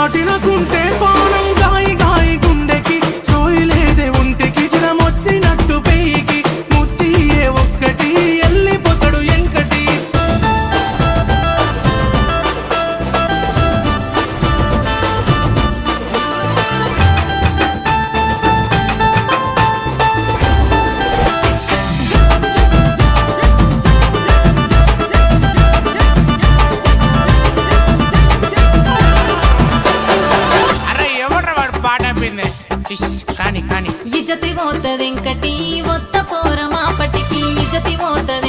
దాటినకుంటే పానం గాయి గాయి గుండెకి సోయిలేదే ఒంటికి జ్వరమొచ్చినట్టు పెయికి ముత్తియే ఒక్కటి ఎల్లిపోతాడు ఎంకటి అరే ఎవడ్రా వాడు పాట పిందే కానీ కానీ ఇజ్జతి పోతదెంకటి ఒత్త పోర మాపటికి ఇజ్జతి పోతది